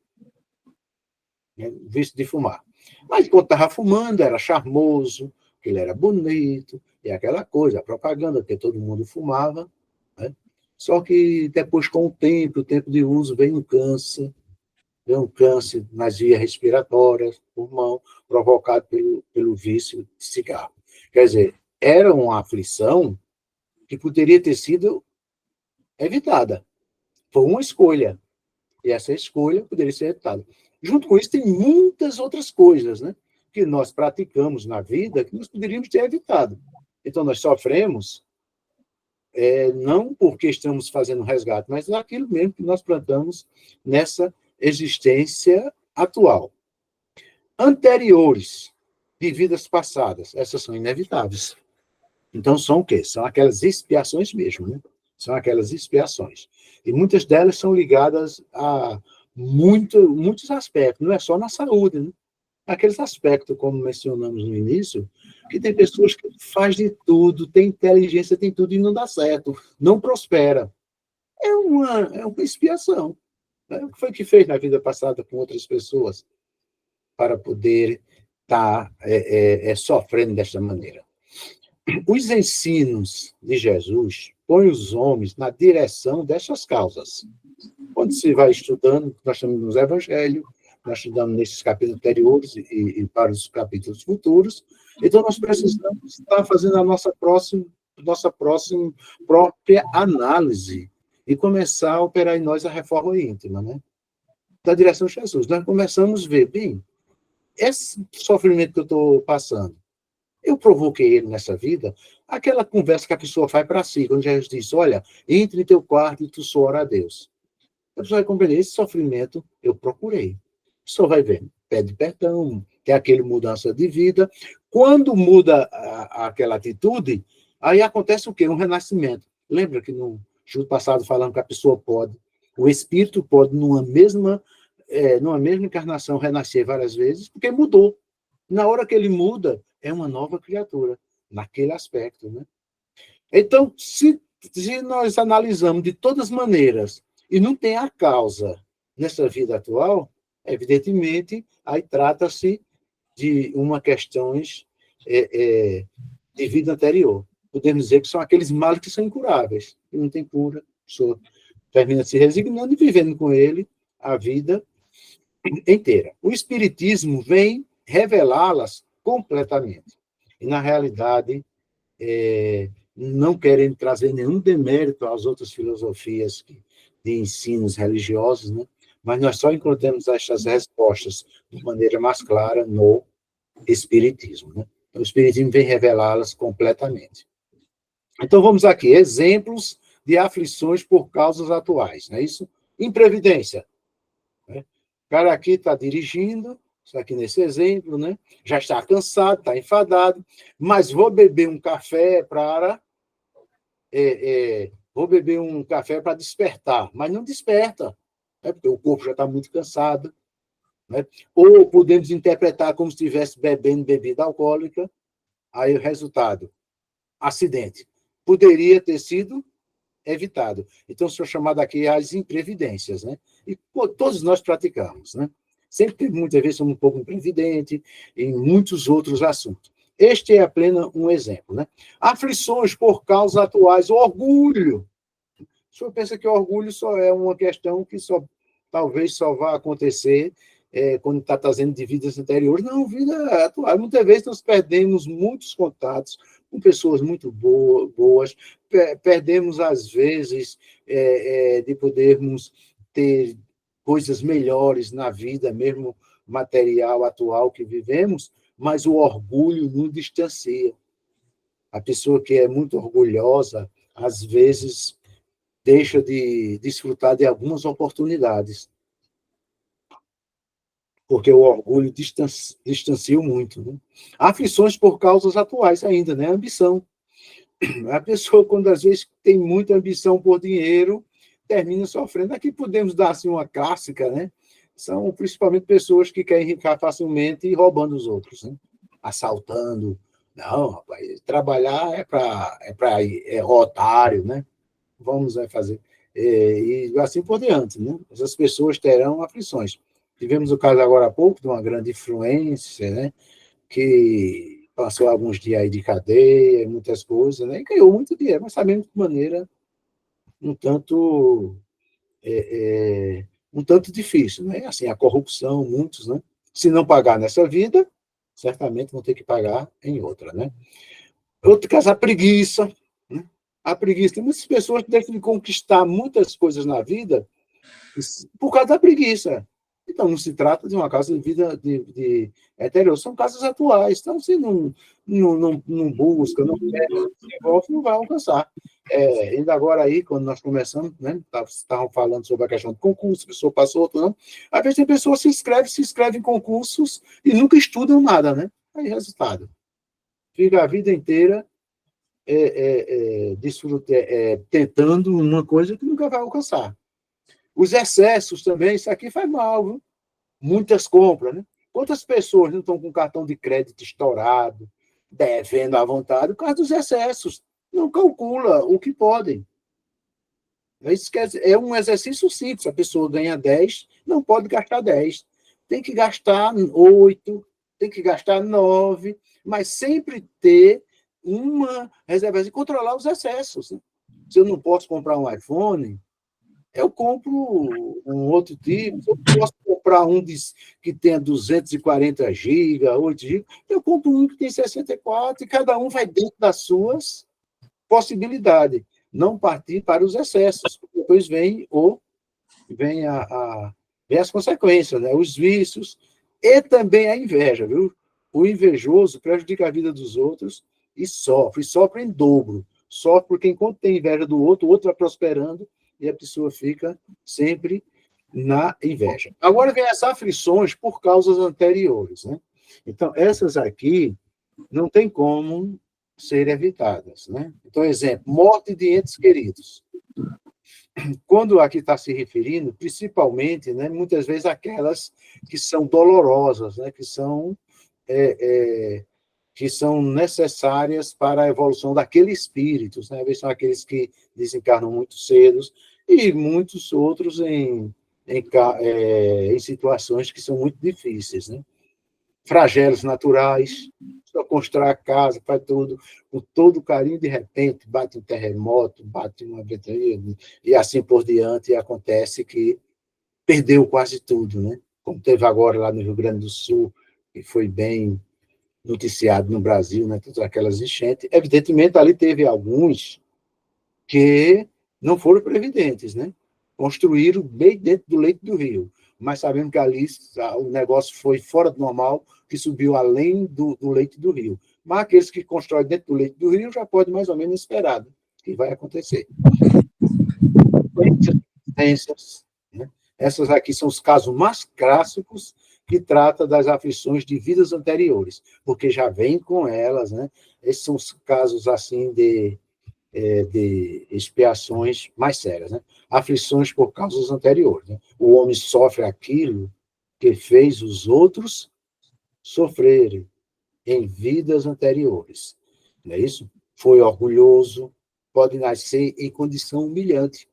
Né, o vício de fumar. Mas, quando estava fumando, era charmoso, ele era bonito, e aquela coisa, a propaganda, porque todo mundo fumava. Né? Só que depois, com o tempo de uso, vem um câncer nas vias respiratórias, pulmão, provocado pelo vício de cigarro. Quer dizer, era uma aflição que poderia ter sido evitada. Foi uma escolha. E essa escolha poderia ser evitada. Junto com isso, tem muitas outras coisas, né, que nós praticamos na vida que nós poderíamos ter evitado. Então, nós sofremos, não porque estamos fazendo resgate, mas naquilo mesmo que nós plantamos nessa existência atual. Anteriores, de vidas passadas, essas são inevitáveis. Então, são o quê? São aquelas expiações mesmo, né? São aquelas expiações. E muitas delas são ligadas a muitos aspectos, não é só na saúde, né? Aqueles aspectos, como mencionamos no início, que tem pessoas que fazem de tudo, tem inteligência, tem tudo e não dá certo, não prospera. É uma expiação. Né? O que foi que fez na vida passada com outras pessoas para poder estar sofrendo desta maneira? Os ensinos de Jesus põem os homens na direção dessas causas. Quando se vai estudando, nós estamos nos Evangelhos, nós estudamos nesses capítulos anteriores e para os capítulos futuros, então nós precisamos estar fazendo a nossa próxima própria análise e começar a operar em nós a reforma íntima, né? Da direção de Jesus. Nós começamos a ver, bem, esse sofrimento que eu estou passando, eu provoquei ele nessa vida, aquela conversa que a pessoa faz para si, quando Jesus diz, olha, entre em teu quarto e tu só ora a Deus. A pessoa vai compreender, esse sofrimento eu procurei. A pessoa vai ver, pede perdão, tem aquele mudança de vida. Quando muda aquela atitude, aí acontece o quê? Um renascimento. Lembra que no estudo passado falamos que a pessoa pode, o espírito pode, numa mesma encarnação, renascer várias vezes, porque mudou. Na hora que ele muda, é uma nova criatura, naquele aspecto, né? Então, se nós analisamos de todas as maneiras e não tem a causa nessa vida atual, evidentemente, aí trata-se de uma questões de vida anterior. Podemos dizer que são aqueles males que são incuráveis, que não tem cura, a pessoa termina se resignando e vivendo com ele a vida inteira. O Espiritismo vem revelá-las completamente. E, na realidade, não querendo trazer nenhum demérito às outras filosofias de ensinos religiosos, né? Mas nós só encontramos estas respostas de maneira mais clara no Espiritismo. Né? O Espiritismo vem revelá-las completamente. Então, vamos aqui, exemplos de aflições por causas atuais, não é isso? Imprevidência. Né? O cara aqui está dirigindo, está aqui nesse exemplo, né? Já está cansado, está enfadado, mas vou beber um café para despertar, mas não desperta, né? Porque o corpo já está muito cansado. Né? Ou podemos interpretar como se estivesse bebendo bebida alcoólica, aí o resultado, acidente. Poderia ter sido evitado. Então, são chamadas aqui as imprevidências, né? E todos nós praticamos, né? Sempre, muitas vezes, somos um pouco imprevidentes em muitos outros assuntos. Este é apenas um exemplo, né? Aflições por causas atuais, orgulho. O senhor pensa que o orgulho só é uma questão que talvez só vá acontecer quando está trazendo de vidas anteriores. Não, vida atual. Muitas vezes nós perdemos muitos contatos com pessoas muito boas, perdemos, às vezes, de podermos ter coisas melhores na vida, mesmo material atual que vivemos, mas o orgulho nos distancia. A pessoa que é muito orgulhosa, às vezes, deixa de desfrutar de algumas oportunidades, porque o orgulho distancia muito. Né? Aflições por causas atuais ainda, né? Ambição. A pessoa, quando às vezes tem muita ambição por dinheiro, termina sofrendo. Aqui podemos dar assim, uma clássica, né? São principalmente pessoas que querem ricar facilmente e roubando os outros, né? Assaltando. Não, rapaz, trabalhar é otário, né? Vamos fazer. E assim por diante, né? Essas pessoas terão aflições. Tivemos o caso agora há pouco de uma grande influência, né? Que passou alguns dias aí de cadeia, muitas coisas, né? E ganhou muito dinheiro, mas sabemos de maneira um tanto difícil, né? Assim, a corrupção, muitos, né? Se não pagar nessa vida, certamente vão ter que pagar em outra, né? Outro caso, a preguiça, né? A preguiça. Tem muitas pessoas que deixam de conquistar muitas coisas na vida por causa da preguiça. Então, não se trata de uma causa de vida de heterô, são causas atuais. Então, se não busca, não quer, não se envolve, não vai alcançar. Ainda agora aí, quando nós começamos, né, estavam falando sobre a questão do concurso, a pessoa passou, outra não. Às vezes tem pessoas que se inscrevem em concursos e nunca estudam nada, né? Aí, resultado. Fica a vida inteira tentando uma coisa que nunca vai alcançar. Os excessos também, isso aqui faz mal, viu? Muitas compras, né? Quantas pessoas não estão com cartão de crédito estourado, devendo à vontade, por causa dos excessos? Não calcula o que podem. Isso é um exercício simples. A pessoa ganha 10, não pode gastar 10. Tem que gastar 8, tem que gastar 9, mas sempre ter uma reserva e controlar os excessos. Né? Se eu não posso comprar um iPhone, eu compro um outro tipo. Se eu posso comprar um que tenha 240 GB, 8 GB, eu compro um que tem 64, e cada um vai dentro das suas possibilidades. Não partir para os excessos, porque depois vem as consequências, né? Os vícios e também a inveja, viu? O invejoso prejudica a vida dos outros e sofre em dobro. Sofre porque enquanto tem inveja do outro, o outro vai prosperando e a pessoa fica sempre na inveja. Agora vem as aflições por causas anteriores, né? Então, essas aqui não tem como ser evitadas, né? Então, exemplo, morte de entes queridos. Quando aqui está se referindo, principalmente, né, muitas vezes aquelas que são dolorosas, né, que são necessárias para a evolução daquele espírito, né? Às vezes são aqueles que desencarnam muito cedo e muitos outros em situações que são muito difíceis, né? Flagelos naturais, só constrói a casa, faz tudo, com todo carinho, de repente bate um terremoto, bate uma ventania, e assim por diante, e acontece que perdeu quase tudo, né? Como teve agora lá no Rio Grande do Sul, que foi bem noticiado no Brasil, né? Todas aquelas enchentes. Evidentemente, ali teve alguns que não foram previdentes, né? Construíram bem dentro do leito do rio, mas sabendo que ali o negócio foi fora do normal, que subiu além do leito do rio. Mas aqueles que constroem dentro do leito do rio já pode mais ou menos esperar, né? Que vai acontecer. Né? Essas aqui são os casos mais clássicos que trata das aflições de vidas anteriores, porque já vem com elas, né? Esses são os casos assim de expiações mais sérias, né? Aflições por causas anteriores. Né? O homem sofre aquilo que fez os outros sofrerem em vidas anteriores. Não é isso? Foi orgulhoso, pode nascer em condição humilhante.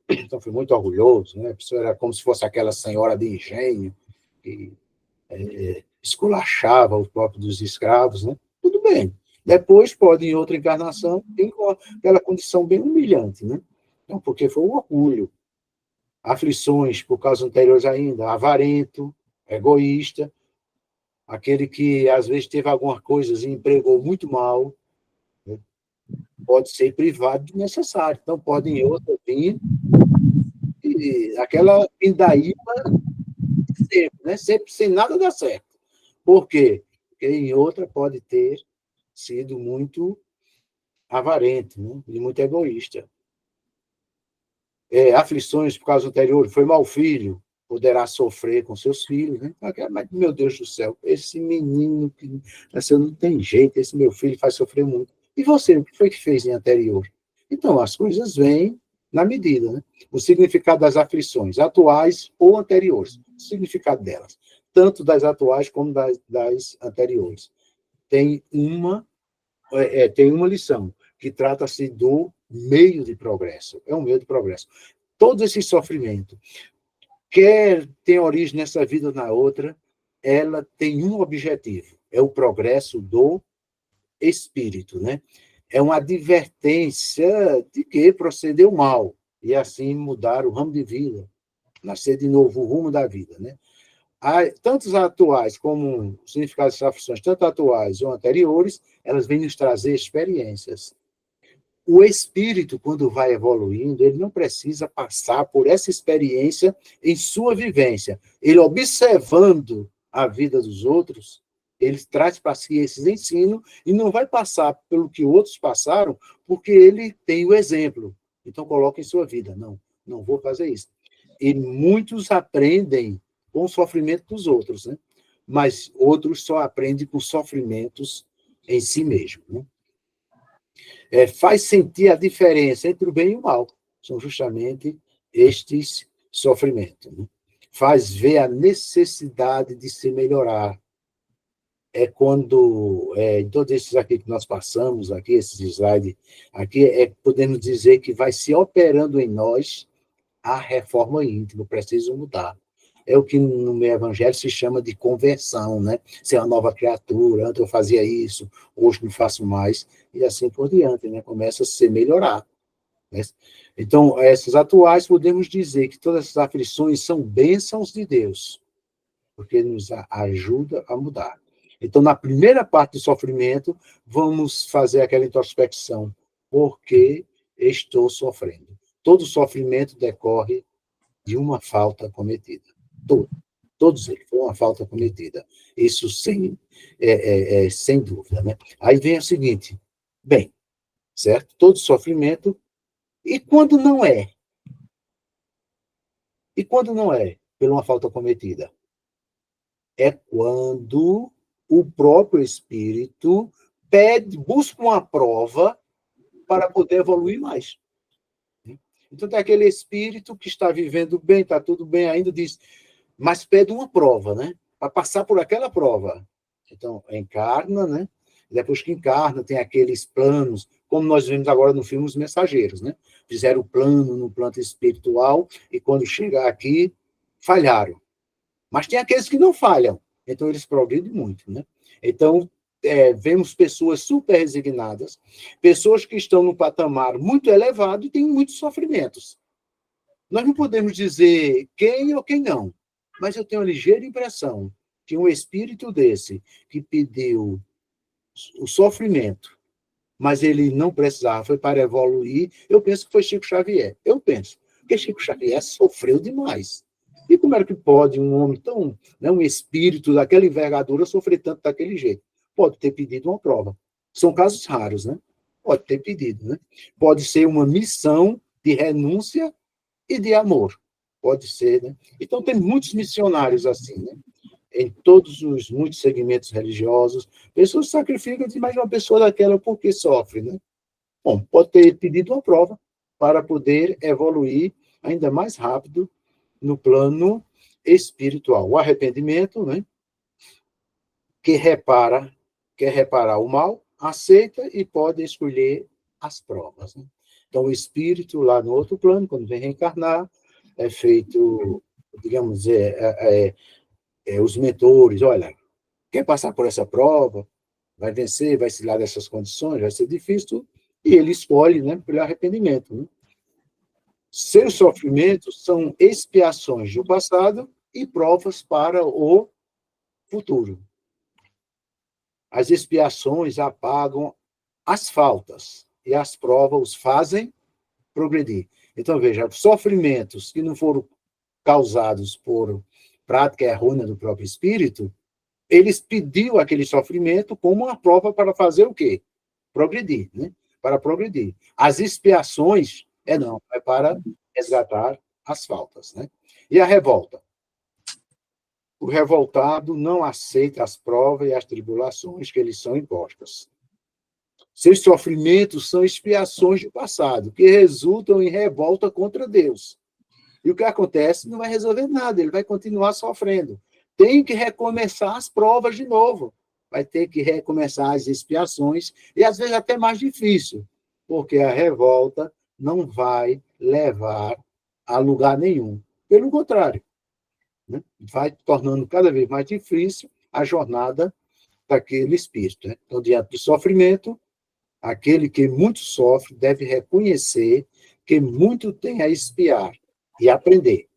Então, foi muito orgulhoso, né? A pessoa era como se fosse aquela senhora de engenho que esculachava o próprio dos escravos, né? Tudo bem. Depois pode, em outra encarnação, ter aquela condição bem humilhante, né? Então, porque foi o orgulho. Aflições por causas anteriores ainda, avarento, egoísta, aquele que às vezes teve alguma coisa e empregou muito mal, né? Pode ser privado do necessário. Então, pode em outra vir e aquela pindaíba sempre, né? Sempre sem nada dar certo. Por quê? Porque em outra pode ter sido muito avarento, né? E muito egoísta. Aflições por causa anterior, foi mau filho, poderá sofrer com seus filhos, né? Mas, meu Deus do céu, esse menino que nasceu não tem jeito, esse meu filho faz sofrer muito. E você, o que foi que fez em anterior? Então, as coisas vêm na medida, né? O significado das aflições, atuais ou anteriores, o significado delas, tanto das atuais como das anteriores. Tem uma lição, que trata-se do meio de progresso. É um meio de progresso. Todo esse sofrimento, quer tem origem nessa vida ou na outra, ela tem um objetivo, é o progresso do espírito, né? É uma advertência de que procedeu mal, e assim mudar o ramo de vida, nascer de novo o rumo da vida, né? Tanto as atuais como os significados das aflições, tanto atuais ou anteriores, elas vêm nos trazer experiências. o espírito, quando vai evoluindo, ele não precisa passar por essa experiência em sua vivência. Ele, observando a vida dos outros, ele traz para si esses ensinos e não vai passar pelo que outros passaram, porque ele tem o exemplo. Então, coloca em sua vida. Não, não vou fazer isso. E muitos aprendem com o sofrimento dos outros, né? Mas outros só aprendem com sofrimentos em si mesmo, né? Faz sentir a diferença entre o bem e o mal. São justamente estes sofrimentos, né? Faz ver a necessidade de se melhorar. Quando, em todos esses aqui que nós passamos, aqui, esses slides, aqui, podemos dizer que vai se operando em nós a reforma íntima, preciso mudar. É o que no meu evangelho se chama de conversão, né? Ser uma nova criatura, antes eu fazia isso, hoje não faço mais, e assim por diante, né? Começa a se melhorar, né? Então, essas atuais, podemos dizer que todas essas aflições são bênçãos de Deus, porque nos ajuda a mudar. Então, na primeira parte do sofrimento, vamos fazer aquela introspecção. Por que estou sofrendo? Todo sofrimento decorre de uma falta cometida. Todos eles foram uma falta cometida. Isso sem dúvida, né? Aí vem o seguinte, bem, certo? Todo sofrimento, e quando não é? E quando não é por uma falta cometida? É quando o próprio espírito busca uma prova para poder evoluir mais. Então, tem aquele espírito que está vivendo bem, está tudo bem ainda, diz, mas pede uma prova, né? Para passar por aquela prova. Então, encarna, né? Depois que encarna, tem aqueles planos, como nós vemos agora no filme Os Mensageiros, né? Fizeram o plano no plano espiritual e quando chegar aqui, falharam. Mas tem aqueles que não falham, então eles progridem muito, né? Então, vemos pessoas super resignadas, pessoas que estão num patamar muito elevado e têm muitos sofrimentos. Nós não podemos dizer quem ou quem não, mas eu tenho uma ligeira impressão que um espírito desse, que pediu o sofrimento, mas ele não precisava, foi para evoluir, eu penso que foi Chico Xavier. Eu penso, porque Chico Xavier sofreu demais. E como é que pode um homem tão, né, um espírito daquela envergadura sofrer tanto daquele jeito? Pode ter pedido uma prova. São casos raros, né? Pode ter pedido, né? Pode ser uma missão de renúncia e de amor. Pode ser, né? Então, tem muitos missionários assim, né? Em todos os muitos segmentos religiosos, pessoas sacrificam, mas uma pessoa daquela por que sofre, né? Bom, pode ter pedido uma prova para poder evoluir ainda mais rápido no plano espiritual. O arrependimento, né? Quer reparar o mal, aceita e pode escolher as provas, né? Então, o espírito, lá no outro plano, quando vem reencarnar, é feito, digamos, os mentores, olha, quer passar por essa prova, vai vencer, vai se lá dessas condições, vai ser difícil, e ele escolhe, né, pelo arrependimento, né? Seus sofrimentos são expiações do passado e provas para o futuro. As expiações apagam as faltas e as provas os fazem progredir. Então, veja, sofrimentos que não foram causados por prática errônea do próprio espírito, eles pediu aquele sofrimento como uma prova para fazer o quê? Progredir, né? Para progredir. As expiações, não, é para resgatar as faltas, né? E a revolta? O revoltado não aceita as provas e as tribulações que lhes são impostas. Seus sofrimentos são expiações do passado, que resultam em revolta contra Deus. E o que acontece não vai resolver nada, ele vai continuar sofrendo. Tem que recomeçar as provas de novo. Vai ter que recomeçar as expiações, e às vezes até mais difícil, porque a revolta não vai levar a lugar nenhum. Pelo contrário, né? Vai tornando cada vez mais difícil a jornada daquele espírito, né? Então, diante do sofrimento, aquele que muito sofre deve reconhecer que muito tem a expiar e aprender,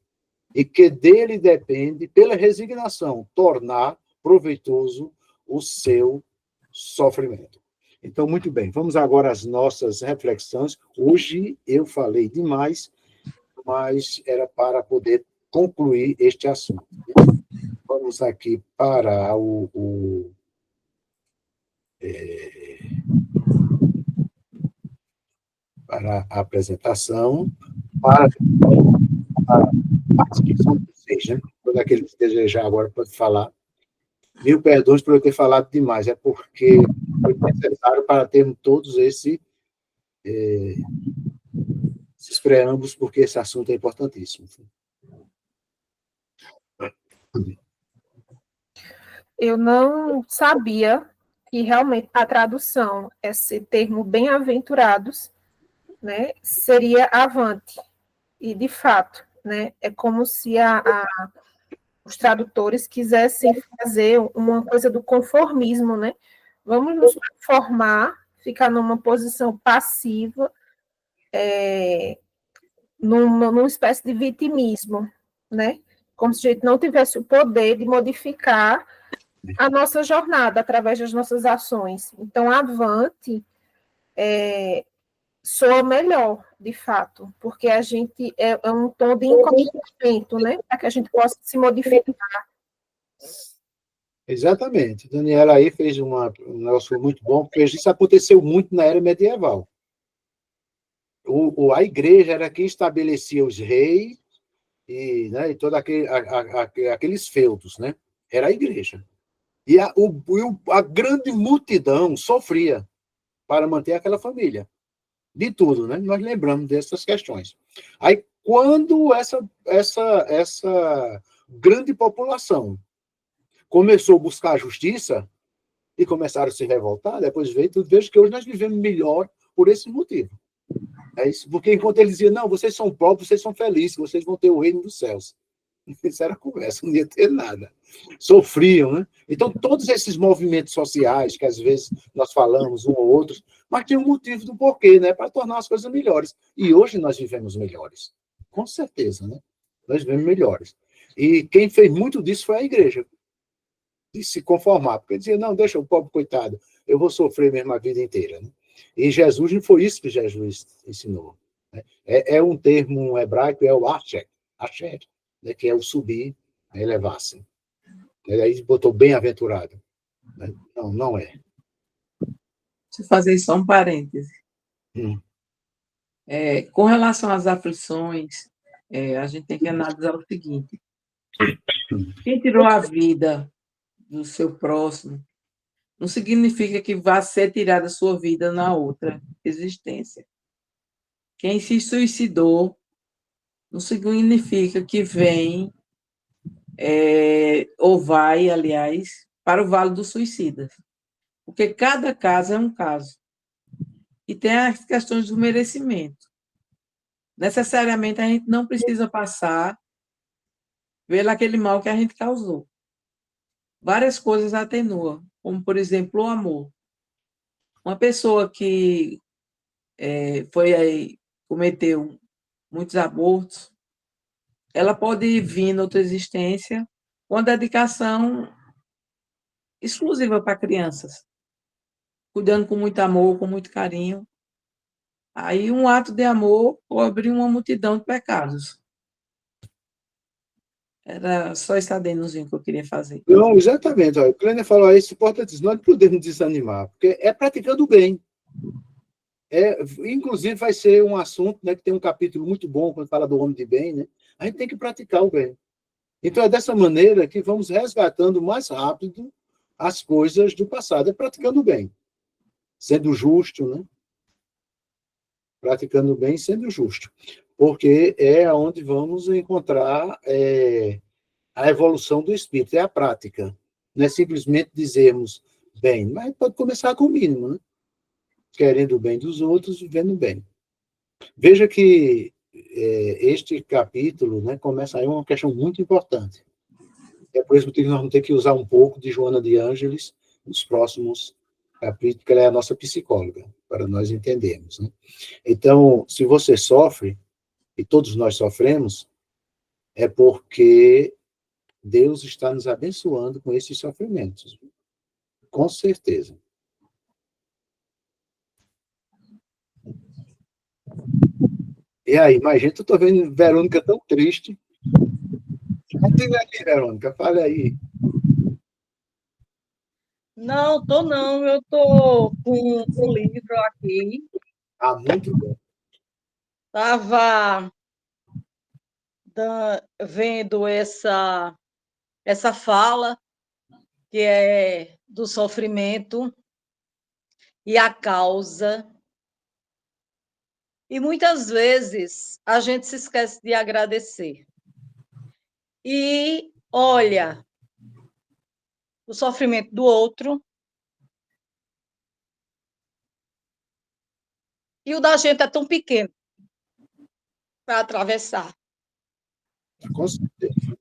e que dele depende, pela resignação, tornar proveitoso o seu sofrimento. Então, muito bem, vamos agora às nossas reflexões. Hoje eu falei demais, mas era para poder concluir este assunto. Vamos aqui para para a apresentação, para a descrição de vocês, né? Todo aquele que desejar agora pode falar. Mil perdões por eu ter falado demais, é porque foi necessário para termos todos esses preâmbulos, porque esse assunto é importantíssimo. Eu não sabia que realmente a tradução, esse termo bem-aventurados, né, seria avante. E, de fato, né, é como se os tradutores quisessem fazer uma coisa do conformismo, né? Vamos nos conformar, ficar numa posição passiva, numa espécie de vitimismo, né? Como se a gente não tivesse o poder de modificar a nossa jornada através das nossas ações. Então, avante soa melhor, de fato, porque a gente é um tom de encorajamento, né? Para que a gente possa se modificar. Exatamente. Daniela aí fez um negócio muito bom, porque isso aconteceu muito na era medieval. A igreja era quem estabelecia os reis e, né, e todos aqueles feudos, né? Era a igreja. E a grande multidão sofria para manter aquela família. De tudo, né? Nós lembramos dessas questões. Aí, quando essa grande população começou a buscar a justiça e começaram a se revoltar, depois vejo que hoje nós vivemos melhor por esse motivo. É isso, porque enquanto eles diziam, não, vocês são pobres, vocês são felizes, vocês vão ter o reino dos céus. Isso era conversa, não ia ter nada. Sofriam, né? Então, todos esses movimentos sociais, que às vezes nós falamos um ou outro, mas tem um motivo do porquê, né? Para tornar as coisas melhores. E hoje nós vivemos melhores. Com certeza, né? Nós vivemos melhores. E quem fez muito disso foi a igreja. De se conformar. Porque dizia, não, deixa o pobre coitado, eu vou sofrer mesmo a vida inteira. Né? E Jesus não foi isso que Jesus ensinou. Né? É um termo hebraico, é o asher, né, que é o subir, né, elevar-se. Aí botou bem-aventurado. Né? Não, não é. Deixa eu fazer só um parêntese. Com relação às aflições, a gente tem que analisar o seguinte: quem tirou a vida do seu próximo não significa que vá ser tirada a sua vida na outra existência. Quem se suicidou não significa que vem ou vai, aliás, para o Vale dos Suicidas. Porque cada caso é um caso. E tem as questões do merecimento. Necessariamente, a gente não precisa passar pelo aquele mal que a gente causou. Várias coisas atenuam, como, por exemplo, o amor. Uma pessoa que cometeu muitos abortos, ela pode vir na outra existência com a dedicação exclusiva para crianças, cuidando com muito amor, com muito carinho. Aí um ato de amor cobre uma multidão de pecados. Era só esse adendozinho que eu queria fazer. Não, exatamente. O Kleiner falou isso, importante, nós não podemos desanimar, porque é praticando o bem. Inclusive, vai ser um assunto, né, que tem um capítulo muito bom quando fala do homem de bem, né? A gente tem que praticar o bem. Então, é dessa maneira que vamos resgatando mais rápido as coisas do passado, praticando o bem, sendo justo, né? Praticando o bem, sendo justo. Porque é onde vamos encontrar a evolução do espírito, é a prática. Não é simplesmente dizermos bem, mas pode começar com o mínimo, né? Querendo o bem dos outros, vivendo bem. Veja que este capítulo, né, começa aí uma questão muito importante. É por isso que nós vamos ter que usar um pouco de Joana de Ângeles nos próximos capítulos, porque ela é a nossa psicóloga, para nós entendermos. Né? Então, se você sofre, e todos nós sofremos, é porque Deus está nos abençoando com esses sofrimentos. Com certeza. E aí, mas, gente, eu estou vendo Verônica tão triste. Continua aí, Verônica, fala aí. Não, tô não. Eu tô com o livro aqui. Ah, muito bom. Estava vendo essa fala, que é do sofrimento e a causa. E muitas vezes a gente se esquece de agradecer. E olha o sofrimento do outro e o da gente é tão pequeno para atravessar. Com certeza.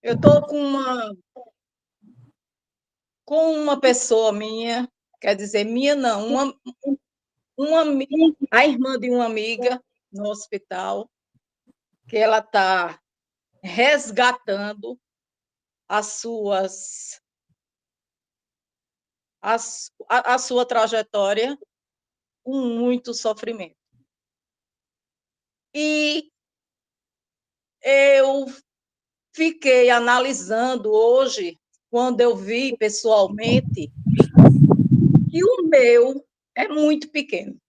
Eu estou com uma pessoa minha, quer dizer, minha não, a irmã de uma amiga no hospital, que ela está resgatando a sua trajetória com muito sofrimento. E eu fiquei analisando hoje, quando eu vi pessoalmente, que o meu é muito pequeno.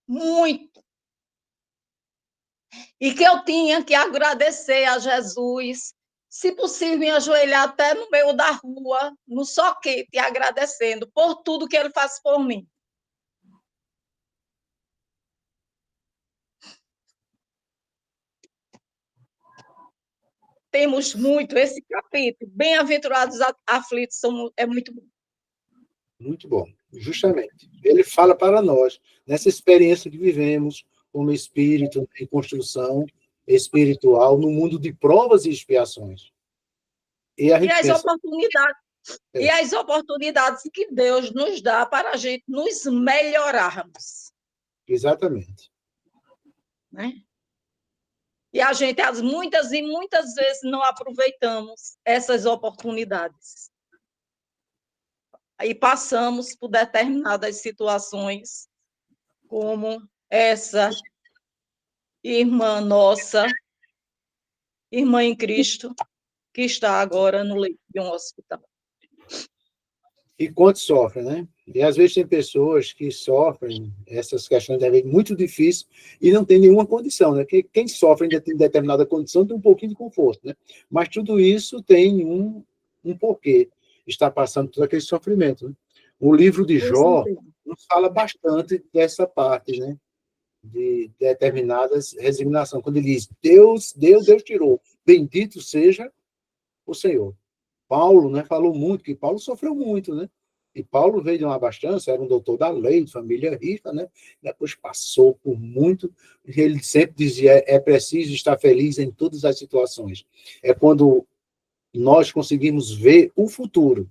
Muito. E que eu tinha que agradecer a Jesus, se possível, me ajoelhar até no meio da rua, no soquete, agradecendo por tudo que ele faz por mim. Temos muito esse capítulo. Bem-aventurados aflitos é muito bom. Muito bom. Justamente. Ele fala para nós, nessa experiência que vivemos como espírito em construção espiritual, no mundo de provas e expiações. E a gente pensa... E as oportunidades que Deus nos dá para a gente nos melhorarmos. Exatamente. Né? E a gente, muitas e muitas vezes, não aproveitamos essas oportunidades. Aí passamos por determinadas situações, como essa irmã nossa, irmã em Cristo, que está agora no leito de um hospital. E quantos sofrem, né? E às vezes tem pessoas que sofrem essas questões de repente muito difíceis e não tem nenhuma condição, né? Porque quem sofre em determinada condição tem um pouquinho de conforto, né? Mas tudo isso tem um porquê. Está passando todo aquele sofrimento, né? O livro de Jó nos fala bastante dessa parte, né? De determinadas resignação. Quando ele diz, Deus deu, Deus tirou. Bendito seja o Senhor. Paulo, né, falou muito, que Paulo sofreu muito, né? E Paulo veio de uma abastança, era um doutor da lei, de família rica, né? Depois passou por muito. Ele sempre dizia: é preciso estar feliz em todas as situações. É quando nós conseguimos ver o futuro.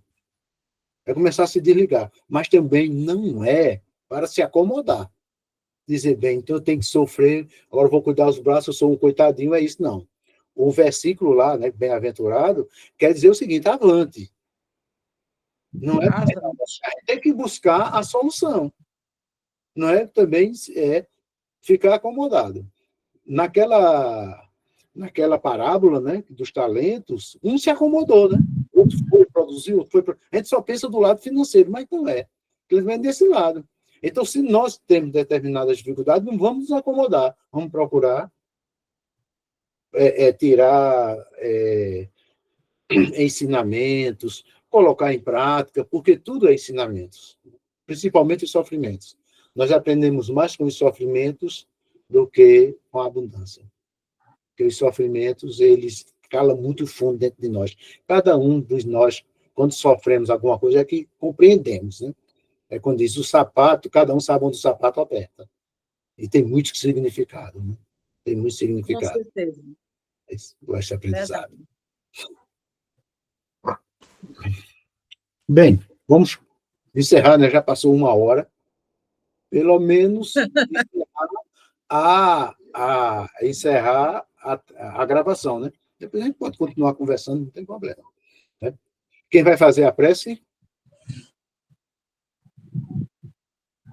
É começar a se desligar. Mas também não é para se acomodar. Dizer, bem, então eu tenho que sofrer, agora eu vou cuidar dos braços, eu sou um coitadinho, é isso, não. O versículo lá, né, bem-aventurado, quer dizer o seguinte: avante. Não é, a gente tem que buscar a solução. Não é também ficar acomodado. Naquela parábola, né, dos talentos, um se acomodou, né? Outro foi, produziu, outro foi. A gente só pensa do lado financeiro, mas não é. Eles vêm desse lado. Então, se nós temos determinadas dificuldades, não vamos nos acomodar. Vamos procurar tirar ensinamentos, colocar em prática, porque tudo é ensinamentos, principalmente os sofrimentos. Nós aprendemos mais com os sofrimentos do que com a abundância. Porque os sofrimentos, eles calam muito fundo dentro de nós. Cada um de nós, quando sofremos alguma coisa, é que compreendemos, né? É quando diz o sapato, cada um sabe onde o sapato aperta. E tem muito significado, né? Tem muito significado. Com certeza. Esse aprendizado. Bem, vamos encerrar, né? Já passou 1 hora. Pelo menos encerrar a gravação, né? Depois a gente pode continuar conversando, não tem problema. Né? Quem vai fazer a prece?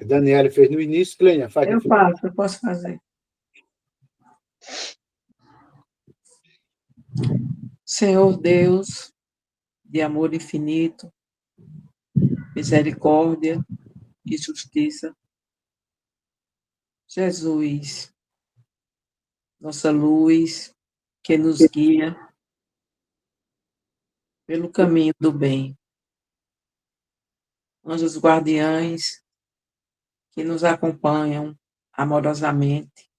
Daniela fez no início, Clênia, faz no final. Eu posso fazer. Senhor Deus, de amor infinito, misericórdia e justiça, Jesus, nossa luz, que nos guia pelo caminho do bem. Anjos guardiães que nos acompanham amorosamente,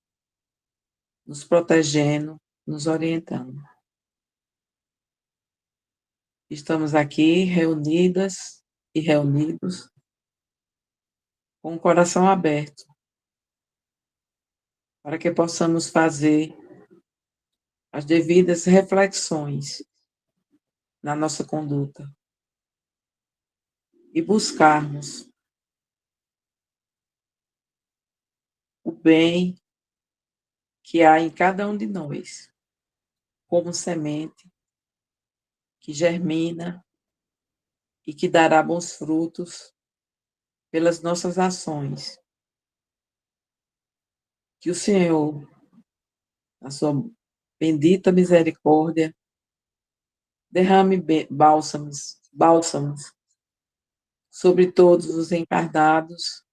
nos protegendo, nos orientando. Estamos aqui reunidas e reunidos com o coração aberto para que possamos fazer as devidas reflexões na nossa conduta e buscarmos o bem que há em cada um de nós, como semente que germina e que dará bons frutos pelas nossas ações. Que o Senhor, na sua bendita misericórdia, derrame bálsamos sobre todos os encarnados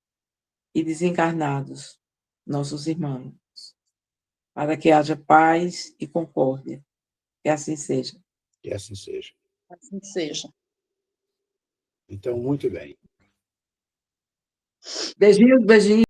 e desencarnados, nossos irmãos, para que haja paz e concórdia. Que assim seja. Que assim seja. Assim seja. Então, muito bem. Beijinhos, beijinhos.